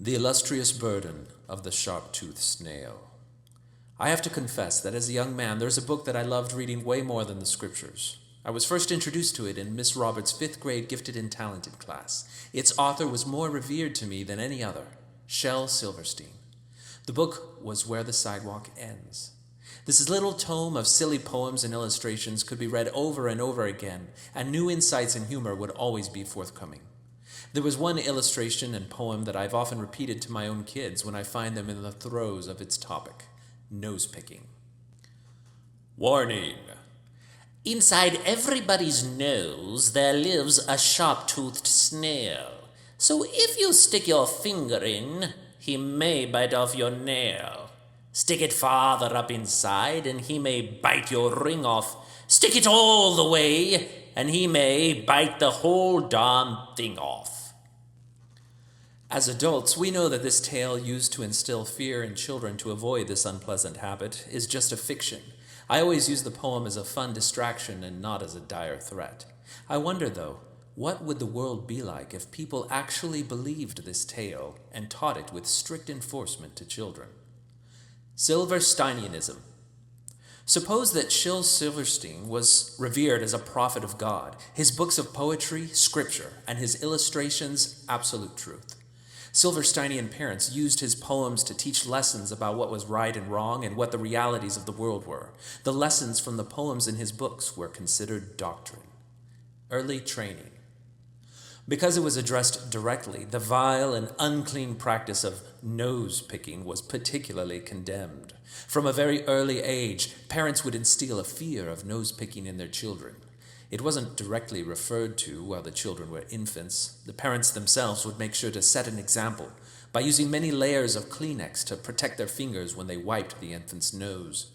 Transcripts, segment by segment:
The Illustrious Burden of the Sharp-Toothed Snail. I have to confess that as a young man, there's a book that I loved reading way more than the scriptures. I was first introduced to it in Miss Roberts' 5th grade Gifted and Talented class. Its author was more revered to me than any other, Shel Silverstein. The book was Where the Sidewalk Ends. This little tome of silly poems and illustrations could be read over and over again, and new insights and humor would always be forthcoming. There was one illustration and poem that I've often repeated to my own kids when I find them in the throes of its topic, nose-picking. Warning! Inside everybody's nose there lives a sharp-toothed snail. So if you stick your finger in, he may bite off your nail. Stick it farther up inside and he may bite your ring off. Stick it all the way and he may bite the whole darn thing off. As adults, we know that this tale used to instill fear in children to avoid this unpleasant habit is just a fiction. I always use the poem as a fun distraction and not as a dire threat. I wonder, though, what would the world be like if people actually believed this tale and taught it with strict enforcement to children? Silversteinianism. Suppose that Shel Silverstein was revered as a prophet of God, his books of poetry, scripture, and his illustrations, absolute truth. Silversteinian parents used his poems to teach lessons about what was right and wrong and what the realities of the world were. The lessons from the poems in his books were considered doctrine. Early training. Because it was addressed directly, the vile and unclean practice of nose-picking was particularly condemned. From a very early age, parents would instill a fear of nose-picking in their children. It wasn't directly referred to while the children were infants. The parents themselves would make sure to set an example by using many layers of Kleenex to protect their fingers when they wiped the infant's nose.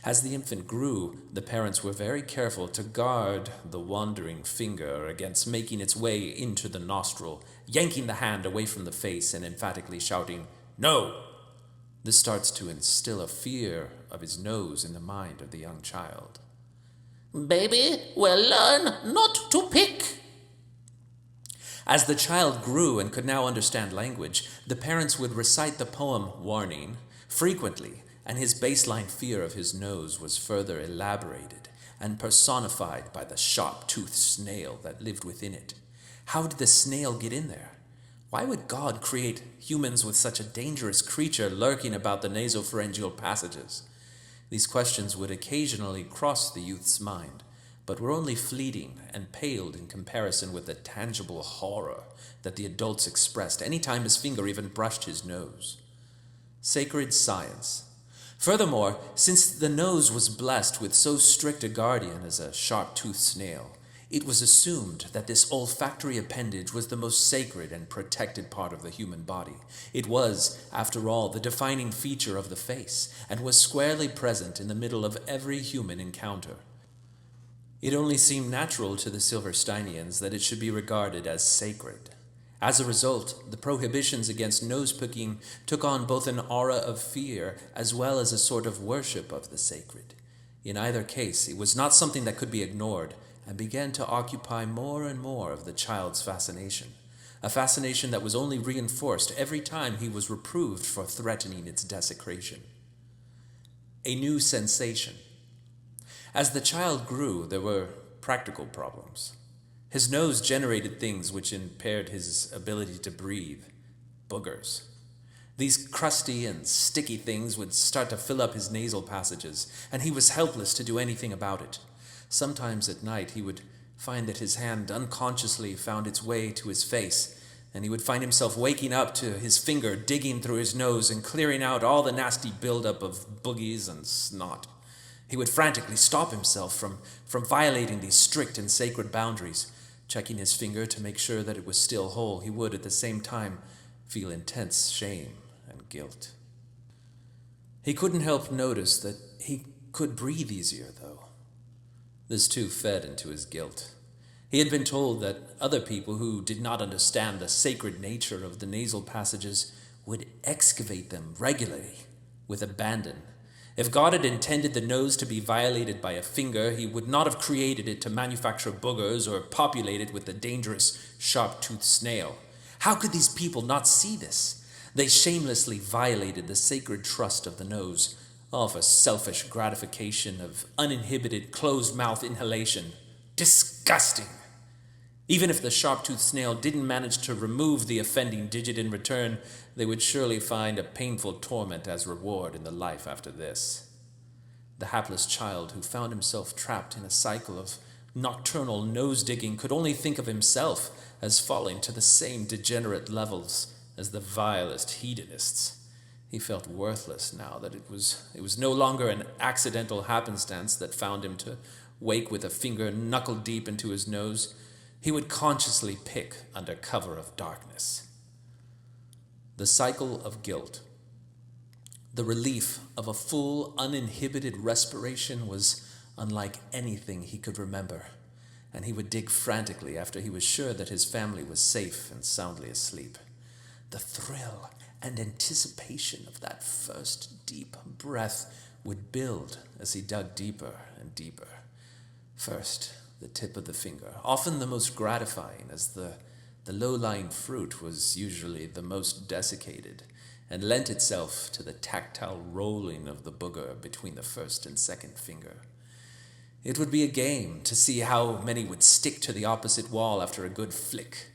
As the infant grew, the parents were very careful to guard the wandering finger against making its way into the nostril, yanking the hand away from the face and emphatically shouting, "No!" This starts to instill a fear of his nose in the mind of the young child. Baby will learn not to pick. As the child grew and could now understand language, the parents would recite the poem Warning frequently, and his baseline fear of his nose was further elaborated and personified by the sharp-toothed snail that lived within it. How did the snail get in there? Why would God create humans with such a dangerous creature lurking about the nasopharyngeal passages? These questions would occasionally cross the youth's mind, but were only fleeting and paled in comparison with the tangible horror that the adults expressed any time his finger even brushed his nose. Sacred science. Furthermore, since the nose was blessed with so strict a guardian as a sharp-toothed snail, it was assumed that this olfactory appendage was the most sacred and protected part of the human body. It was, after all, the defining feature of the face, and was squarely present in the middle of every human encounter. It only seemed natural to the Silversteinians that it should be regarded as sacred. As a result, the prohibitions against nose-picking took on both an aura of fear as well as a sort of worship of the sacred. In either case, it was not something that could be ignored, and began to occupy more and more of the child's fascination, a fascination that was only reinforced every time he was reproved for threatening its desecration. A new sensation. As the child grew, there were practical problems. His nose generated things which impaired his ability to breathe. Boogers. These crusty and sticky things would start to fill up his nasal passages, and he was helpless to do anything about it. Sometimes at night he would find that his hand unconsciously found its way to his face, and he would find himself waking up to his finger digging through his nose and clearing out all the nasty buildup of boogies and snot. He would frantically stop himself from violating these strict and sacred boundaries. Checking his finger to make sure that it was still whole, he would at the same time feel intense shame and guilt. He couldn't help notice that he could breathe easier, though. This too fed into his guilt. He had been told that other people who did not understand the sacred nature of the nasal passages would excavate them regularly with abandon. If God had intended the nose to be violated by a finger, he would not have created it to manufacture boogers or populate it with the dangerous sharp-toothed snail. How could these people not see this? They shamelessly violated the sacred trust of the nose, all for selfish gratification of uninhibited closed-mouth inhalation. Disgusting! Even if the sharp-toothed snail didn't manage to remove the offending digit in return, they would surely find a painful torment as reward in the life after this. The hapless child who found himself trapped in a cycle of nocturnal nose-digging could only think of himself as falling to the same degenerate levels as the vilest hedonists. He felt worthless now that it was no longer an accidental happenstance that found him to wake with a finger knuckle-deep into his nose. He would consciously pick under cover of darkness. The cycle of guilt. The relief of a full, uninhibited respiration was unlike anything he could remember, and he would dig frantically after he was sure that his family was safe and soundly asleep. The thrill and anticipation of that first deep breath would build as he dug deeper and deeper. First, the tip of the finger, often the most gratifying, as the low-lying fruit was usually the most desiccated, and lent itself to the tactile rolling of the booger between the first and second finger. It would be a game to see how many would stick to the opposite wall after a good flick.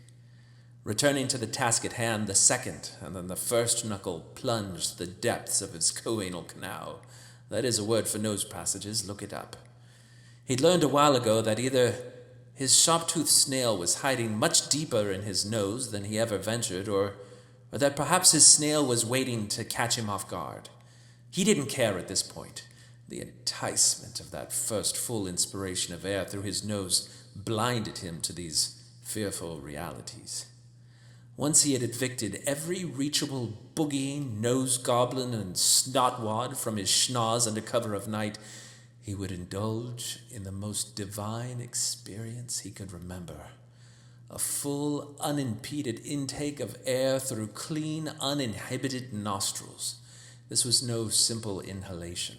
Returning to the task at hand, the second and then the first knuckle plunged the depths of his choanal canal. That is a word for nose passages, look it up. He'd learned a while ago that either his sharp-toothed snail was hiding much deeper in his nose than he ever ventured, or that perhaps his snail was waiting to catch him off guard. He didn't care at this point. The enticement of that first full inspiration of air through his nose blinded him to these fearful realities. Once he had evicted every reachable boogieing, nose goblin, and snotwad from his schnoz under cover of night, he would indulge in the most divine experience he could remember. A full, unimpeded intake of air through clean, uninhibited nostrils. This was no simple inhalation.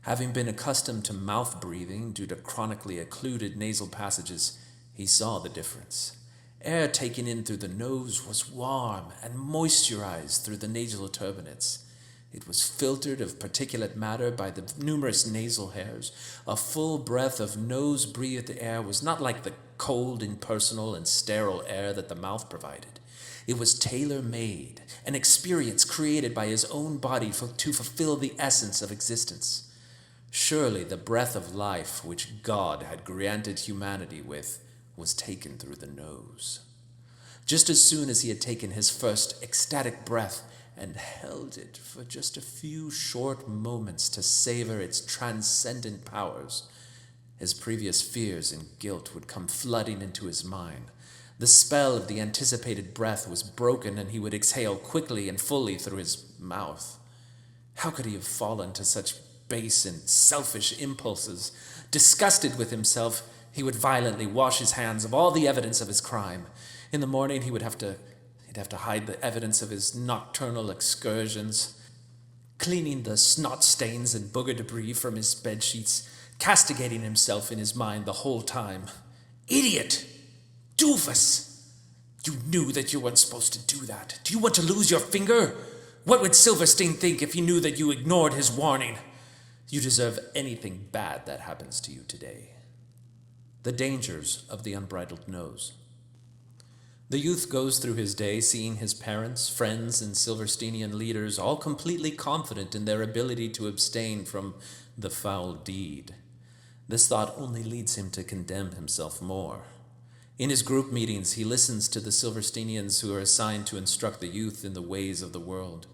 Having been accustomed to mouth breathing due to chronically occluded nasal passages, he saw the difference. Air taken in through the nose was warm and moisturized through the nasal turbinates. It was filtered of particulate matter by the numerous nasal hairs. A full breath of nose-breathed air was not like the cold, impersonal, and sterile air that the mouth provided. It was tailor-made, an experience created by his own body to fulfill the essence of existence. Surely the breath of life which God had granted humanity with was taken through the nose. Just as soon as he had taken his first ecstatic breath and held it for just a few short moments to savor its transcendent powers, his previous fears and guilt would come flooding into his mind. The spell of the anticipated breath was broken, and he would exhale quickly and fully through his mouth. How could he have fallen to such base and selfish impulses? Disgusted with himself, he would violently wash his hands of all the evidence of his crime. In the morning, he'd have to hide the evidence of his nocturnal excursions, cleaning the snot stains and booger debris from his bed sheets, castigating himself in his mind the whole time. Idiot! Doofus! You knew that you weren't supposed to do that. Do you want to lose your finger? What would Silverstein think if he knew that you ignored his warning? You deserve anything bad that happens to you today. The dangers of the unbridled nose. The youth goes through his day seeing his parents, friends, and Silversteinian leaders all completely confident in their ability to abstain from the foul deed. This thought only leads him to condemn himself more. In his group meetings, he listens to the Silversteinians who are assigned to instruct the youth in the ways of the world.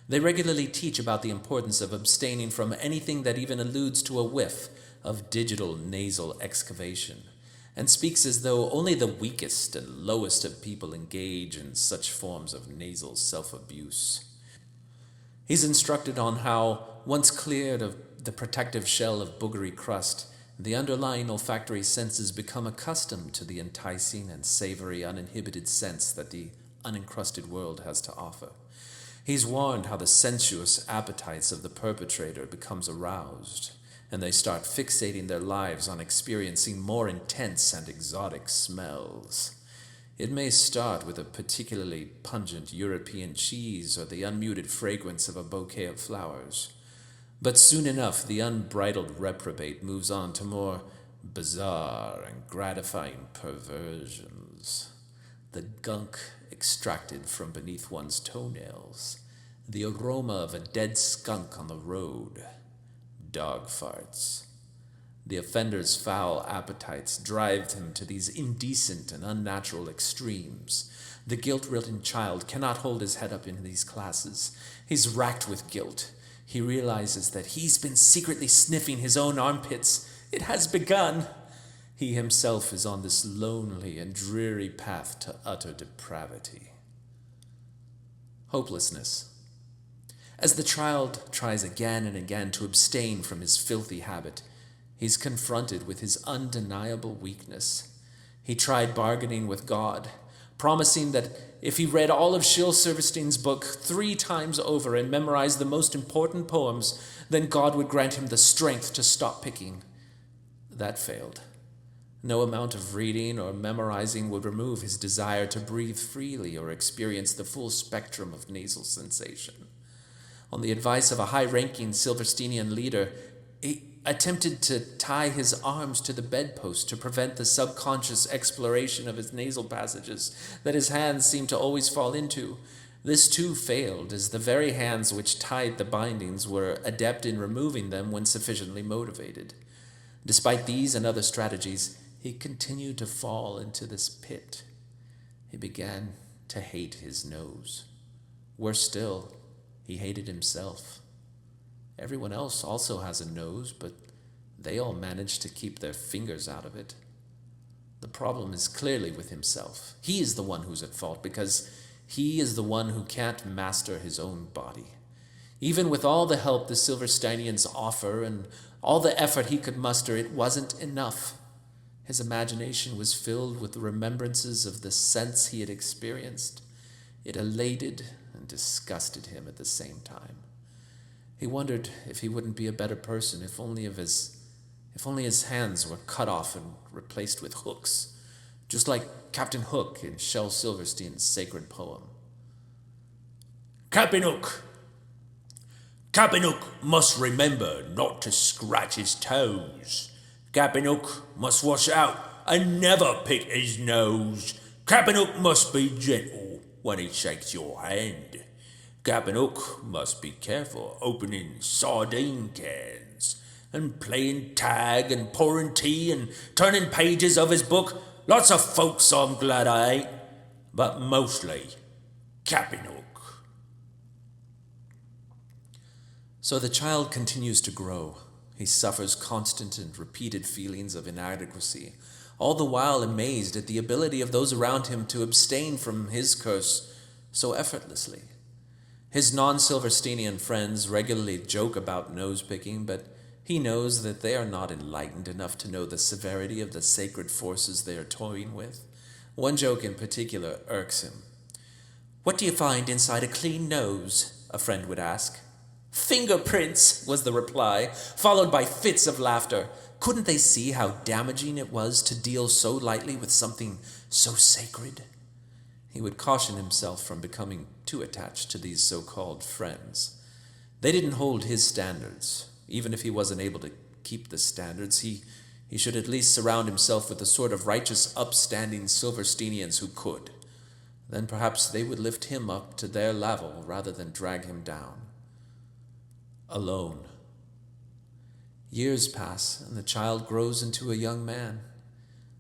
They regularly teach about the importance of abstaining from anything that even alludes to a whiff of digital nasal excavation, and speaks as though only the weakest and lowest of people engage in such forms of nasal self-abuse. He's instructed on how, once cleared of the protective shell of boogery crust, the underlying olfactory senses become accustomed to the enticing and savory uninhibited scents that the unencrusted world has to offer. He's warned how the sensuous appetites of the perpetrator becomes aroused, and they start fixating their lives on experiencing more intense and exotic smells. It may start with a particularly pungent European cheese or the unmuted fragrance of a bouquet of flowers. But soon enough, the unbridled reprobate moves on to more bizarre and gratifying perversions. The gunk extracted from beneath one's toenails, the aroma of a dead skunk on the road, dog farts. The offender's foul appetites drive him to these indecent and unnatural extremes. The guilt-ridden child cannot hold his head up in these classes. He's racked with guilt. He realizes that he's been secretly sniffing his own armpits. It has begun. He himself is on this lonely and dreary path to utter depravity. Hopelessness. As the child tries again and again to abstain from his filthy habit, he's confronted with his undeniable weakness. He tried bargaining with God, promising that if he read all of Shel Silverstein's book 3 times over and memorized the most important poems, then God would grant him the strength to stop picking. That failed. No amount of reading or memorizing would remove his desire to breathe freely or experience the full spectrum of nasal sensation. On the advice of a high-ranking Silversteinian leader, he attempted to tie his arms to the bedpost to prevent the subconscious exploration of his nasal passages that his hands seemed to always fall into. This too failed, as the very hands which tied the bindings were adept in removing them when sufficiently motivated. Despite these and other strategies, he continued to fall into this pit. He began to hate his nose. Worse still, he hated himself. Everyone else also has a nose, but they all manage to keep their fingers out of it. The problem is clearly with himself. He is the one who's at fault because he is the one who can't master his own body. Even with all the help the Silversteinians offer and all the effort he could muster, it wasn't enough. His imagination was filled with the remembrances of the scents he had experienced. It elated and disgusted him at the same time. He wondered if he wouldn't be a better person if only his hands were cut off and replaced with hooks, just like Captain Hook in Shel Silverstein's sacred poem. Captain Hook must remember not to scratch his toes. Captain Hook must wash out and never pick his nose. Captain Hook must be gentle when he shakes your hand. Captain Hook must be careful opening sardine cans and playing tag and pouring tea and turning pages of his book. Lots of folks I'm glad I ain't, but mostly Captain Hook. So the child continues to grow. He suffers constant and repeated feelings of inadequacy, all the while amazed at the ability of those around him to abstain from his curse so effortlessly. His non-Silversteinian friends regularly joke about nose-picking, but he knows that they are not enlightened enough to know the severity of the sacred forces they are toying with. One joke in particular irks him. "What do you find inside a clean nose?" a friend would ask. "Fingerprints," was the reply, followed by fits of laughter. Couldn't they see how damaging it was to deal so lightly with something so sacred? He would caution himself from becoming too attached to these so-called friends. They didn't hold his standards. Even if he wasn't able to keep the standards, he should at least surround himself with the sort of righteous, upstanding Silversteinians who could. Then perhaps they would lift him up to their level rather than drag him down. Alone. Years pass, and the child grows into a young man.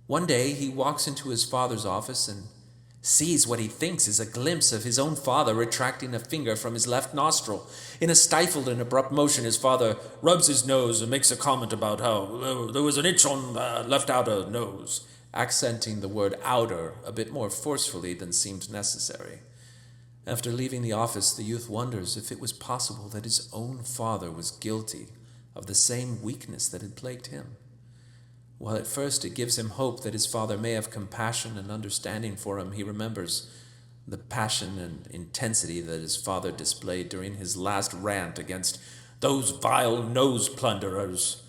One day he walks into his father's office and sees what he thinks is a glimpse of his own father retracting a finger from his left nostril. In a stifled and abrupt motion, his father rubs his nose and makes a comment about how there was an itch on the left outer nose, accenting the word outer a bit more forcefully than seemed necessary. After leaving the office, the youth wonders if it was possible that his own father was guilty of the same weakness that had plagued him. While at first it gives him hope that his father may have compassion and understanding for him, he remembers the passion and intensity that his father displayed during his last rant against those vile nose plunderers.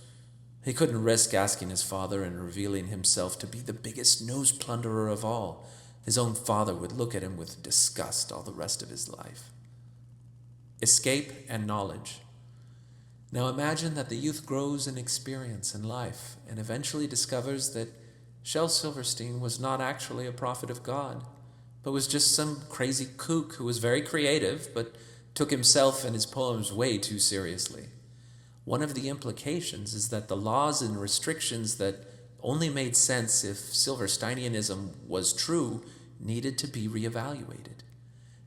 He couldn't risk asking his father and revealing himself to be the biggest nose plunderer of all, His own father would look at him with disgust all the rest of his life. Escape and knowledge. Now imagine that the youth grows in experience in life and eventually discovers that Shel Silverstein was not actually a prophet of God, but was just some crazy kook who was very creative, but took himself and his poems way too seriously. One of the implications is that the laws and restrictions that only made sense if Silversteinianism was true needed to be reevaluated.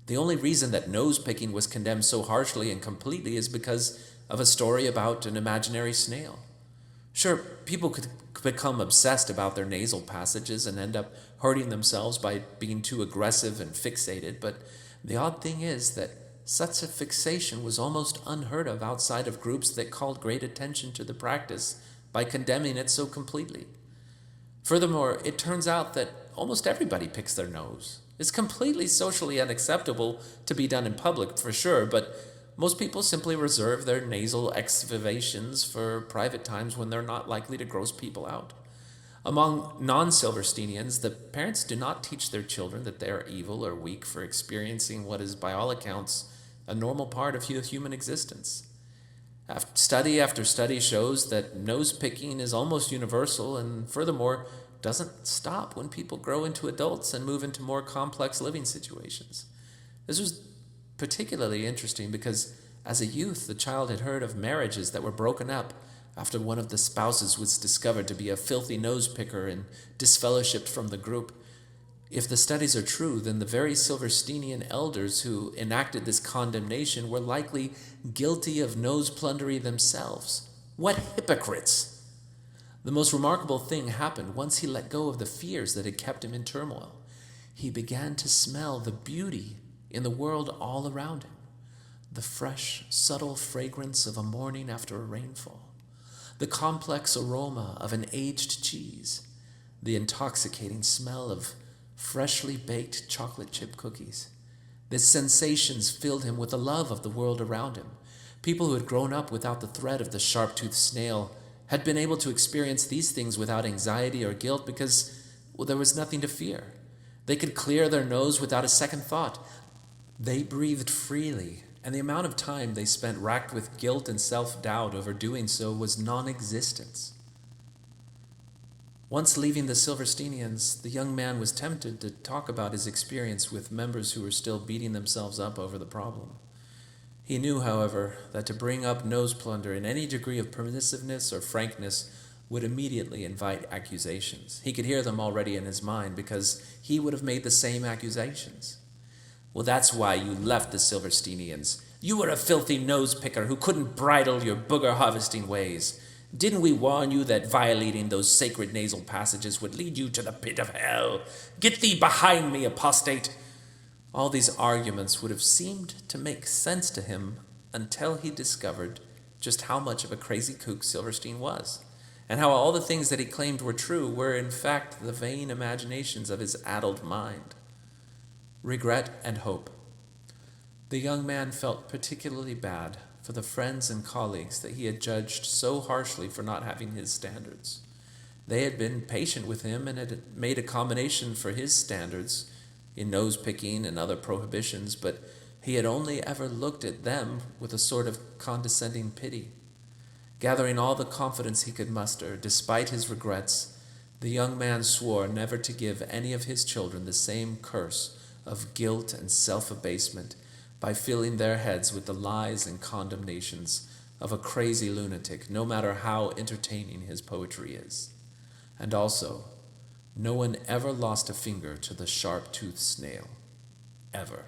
The only reason that nose-picking was condemned so harshly and completely is because of a story about an imaginary snail. Sure, people could become obsessed about their nasal passages and end up hurting themselves by being too aggressive and fixated, but the odd thing is that such a fixation was almost unheard of outside of groups that called great attention to the practice by condemning it so completely. Furthermore, it turns out that almost everybody picks their nose. It's completely socially unacceptable to be done in public, for sure, but most people simply reserve their nasal excavations for private times when they're not likely to gross people out. Among non-Silversteinians, the parents do not teach their children that they are evil or weak for experiencing what is, by all accounts, a normal part of human existence. Study after study shows that nose-picking is almost universal and, furthermore, doesn't stop when people grow into adults and move into more complex living situations. This was particularly interesting because, as a youth, the child had heard of marriages that were broken up after one of the spouses was discovered to be a filthy nose-picker and disfellowshipped from the group. If the studies are true, then the very Silversteinian elders who enacted this condemnation were likely guilty of nose plundery themselves. What hypocrites! The most remarkable thing happened once he let go of the fears that had kept him in turmoil. He began to smell the beauty in the world all around him, the fresh, subtle fragrance of a morning after a rainfall, the complex aroma of an aged cheese, the intoxicating smell of freshly baked chocolate chip cookies. These sensations filled him with a love of the world around him. People who had grown up without the threat of the sharp-toothed snail had been able to experience these things without anxiety or guilt because, well, there was nothing to fear. They could clear their nose without a second thought. They breathed freely, and the amount of time they spent racked with guilt and self-doubt over doing so was non-existent. Once leaving the Silversteinians, the young man was tempted to talk about his experience with members who were still beating themselves up over the problem. He knew, however, that to bring up nose plunder in any degree of permissiveness or frankness would immediately invite accusations. He could hear them already in his mind because he would have made the same accusations. Well, that's why you left the Silversteinians. You were a filthy nose-picker who couldn't bridle your booger-harvesting ways. Didn't we warn you that violating those sacred nasal passages would lead you to the pit of hell? Get thee behind me, apostate! All these arguments would have seemed to make sense to him until he discovered just how much of a crazy kook Silverstein was, and how all the things that he claimed were true were in fact the vain imaginations of his addled mind. Regret and hope. The young man felt particularly bad for the friends and colleagues that he had judged so harshly for not having his standards. They had been patient with him and had made accommodation for his standards in nose-picking and other prohibitions, but he had only ever looked at them with a sort of condescending pity. Gathering all the confidence he could muster, despite his regrets, the young man swore never to give any of his children the same curse of guilt and self-abasement by filling their heads with the lies and condemnations of a crazy lunatic, no matter how entertaining his poetry is. And also, no one ever lost a finger to the sharp-toothed snail. Ever.